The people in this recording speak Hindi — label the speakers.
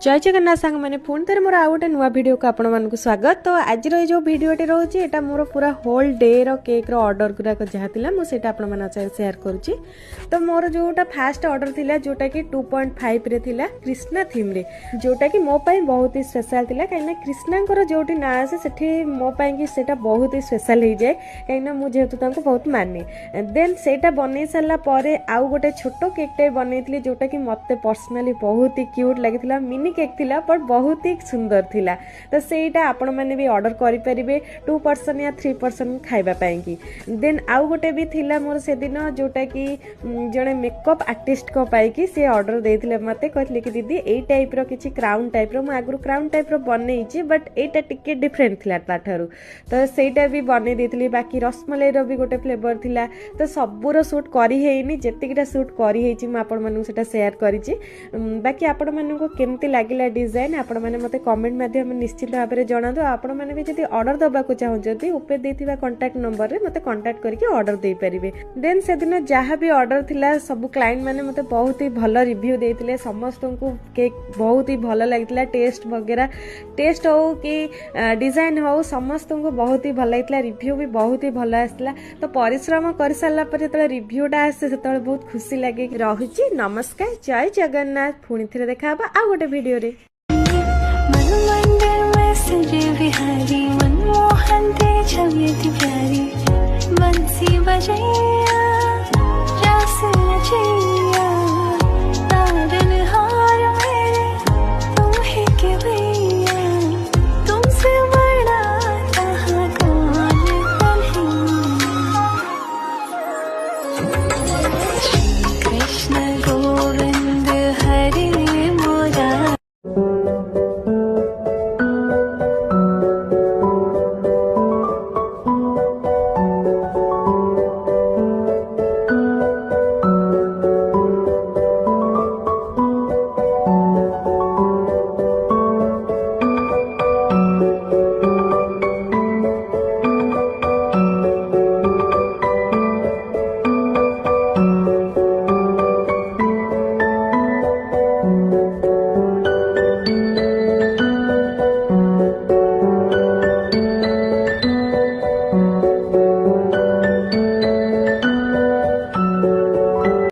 Speaker 1: जय जगन्नाथ सांग मैंने पुणी थे मोर आउ गोटे नुआ वीडियो को आपण मानक स्वागत। तो आज जो वीडियोटी रोचे यहाँ मोर पूरा होल डे रो केक रो ऑर्डर गुराक जहाँ था मुझे आपण मान सेयार करुच्ची। तो मोर जोटा फास्ट ऑर्डर थिला जोटा कि 2.5 रे थिला कृष्णा थीम रे, जोटा कि मो पाई बहुत ही स्पेशल थिला कहीं कृष्णांकर जोटी ना आसे सेठी मो पाई कि सेटा बहुत ही स्पेशल हो जाए कहीं मुझे जेहेतु तांको बहुत माने। देन सेटा बनै सारा परे आउ गोटे छोट केक टे बनैथिली जोटा कि मते पर्सनली बहुत ही क्यूट लागिथिला। मिनी केक थिला पर बहुत ही सुंदर थिला। तो सेटा आपण माने भी ऑर्डर करि परिबे 2 पर्सन या 3 पर्सन खाइबा पाई की। देन आउ गोटे भी थिला मोर से दिन जोटा कि जणे मेकअप आर्टिस्ट को पाई की से ऑर्डर देथिले मते कहले कि दीदी एई टाइप रो किछि क्राउन टाइप रो, मैं आगु क्राउन टाइप रो बनैछि बट एटा टिके डिफरेंट थिला ताठारु। तो सेटा भी बनै देथिली। बाकी रसमलाई रो भी गोटे फ्लेवर थिला। तो सबुरो शूट करी हेइनी, जेतिकिटा शूट करी हेइछि म आपण मानु सेटा शेयर करिछि। बाकी आपण मानु को केमति लागिला डिजाइन आपण माने मते कमेंट माध्यम निश्चित भाव में जणादो। आपण माने भी जदि ऑर्डर दबा को चाहउछथि ऊपर देथिबा कांटेक्ट नंबर रे मते कांटेक्ट करके ऑर्डर दे परिबे। देन से दिन जहाँ भी ऑर्डर थिला सब क्लाइंट माने मते बहुत ही भलो रिव्यू देथिले। समस्त को केक बहुत ही भलो लागितला। टेस्ट वगैरह टेस्ट हो कि डिजाइन हो समस्त को बहुत ही भलो लागितला। रिव्यू भी बहुत ही भलो आसला। तो परिश्रम कर साला पर जतले रिव्यूटा आसे सेतले बहुत खुशी लागे। रहुची नमस्कार, जय जगन्नाथ। पुणी थे देखा आ गोटे वीडियो रे।
Speaker 2: बिहारी मनमोहन ते छवि प्यारी बंसी बजैया रस नचैया।